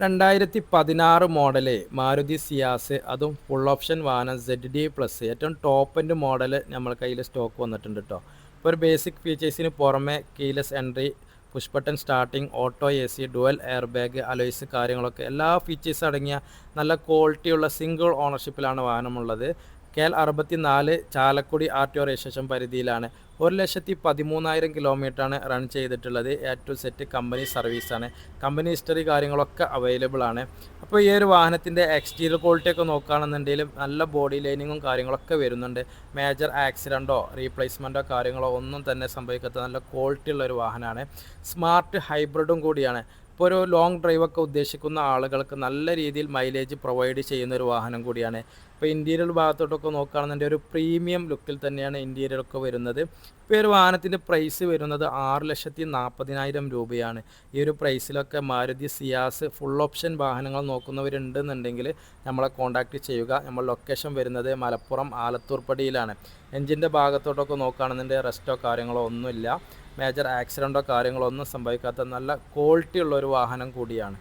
2016 model Maruti Ciaz, അതും full option വാഹനം ZD+, ഏറ്റവും ടോപ്പ് എൻഡ് മോഡൽ നമ്മൾ കയ്യിൽ സ്റ്റോക്ക് വന്നിട്ടുണ്ട് കേട്ടോ. ഇപ്പോൾ ഒരു ബേസിക് ഫീച്ചേഴ്സിന് പുറമെ keyless entry, push button starting, auto AC, dual air bag, alloys കാര്യങ്ങളൊക്കെ എല്ലാ ഫീച്ചേഴ്സും അടങ്ങിയ നല്ല ക്വാളിറ്റിയുള്ള സിംഗിൾ ഓണർഷിപ്പിലാണ് വാഹനമുള്ളത്. KL 64 ചാലക്കുടി RTO രജിസ്ട്രേഷൻ പരിധിയിലാണ്. 1,13,000 കിലോമീറ്ററാണ് റൺ ചെയ്തിട്ടുള്ളത്. A to Z കമ്പനി സർവീസാണ്. കമ്പനി ഹിസ്റ്ററി കാര്യങ്ങളൊക്കെ അവൈലബിൾ ആണ്. അപ്പോൾ ഈ ഒരു വാഹനത്തിൻ്റെ എക്സ്റ്റീരിയർ ക്വാളിറ്റിയൊക്കെ നോക്കുകയാണെന്നുണ്ടെങ്കിലും നല്ല ബോഡി ലൈനിങ്ങും കാര്യങ്ങളൊക്കെ വരുന്നുണ്ട്. മേജർ ആക്സിഡൻറ്റോ റീപ്ലേസ്മെൻറ്റോ കാര്യങ്ങളോ ഒന്നും തന്നെ സംഭവിക്കാത്ത നല്ല ക്വാളിറ്റി ഉള്ള ഒരു വാഹനമാണ്. സ്മാർട്ട് ഹൈബ്രിഡും കൂടിയാണ്. ഇപ്പോൾ ഒരു ലോങ് ഡ്രൈവൊക്കെ ഉദ്ദേശിക്കുന്ന ആളുകൾക്ക് നല്ല രീതിയിൽ മൈലേജ് പ്രൊവൈഡ് ചെയ്യുന്ന ഒരു വാഹനം കൂടിയാണ്. ഇപ്പോൾ ഇൻറ്റീരിയർ ഭാഗത്തോട്ടൊക്കെ നോക്കുകയാണെന്നുണ്ടെങ്കിൽ ഒരു പ്രീമിയം ലുക്കിൽ തന്നെയാണ് ഇൻറ്റീരിയറൊക്കെ വരുന്നത്. ഇപ്പോൾ ഈ ഒരു വാഹനത്തിൻ്റെ പ്രൈസ് വരുന്നത് 6,40,000 രൂപയാണ്. ഈ ഒരു പ്രൈസിലൊക്കെ മാരുതി സിയാസ് ഫുൾ ഓപ്ഷൻ വാഹനങ്ങൾ നോക്കുന്നവരുണ്ടെന്നുണ്ടെങ്കിൽ നമ്മളെ കോൺടാക്റ്റ് ചെയ്യുക. നമ്മൾ ലൊക്കേഷൻ വരുന്നത് മലപ്പുറം ആലത്തൂർപ്പടിയിലാണ്. എഞ്ചിൻ്റെ ഭാഗത്തോട്ടൊക്കെ നോക്കുകയാണെന്നുണ്ടെങ്കിൽ റെസ്റ്റോ കാര്യങ്ങളോ ഒന്നുമില്ല. മേജർ ആക്സിഡൻറ്റോ കാര്യങ്ങളോ ഒന്നും സംഭവിക്കാത്ത നല്ല ക്വാളിറ്റി ഉള്ള ഒരു വാഹനം കൂടിയാണ്.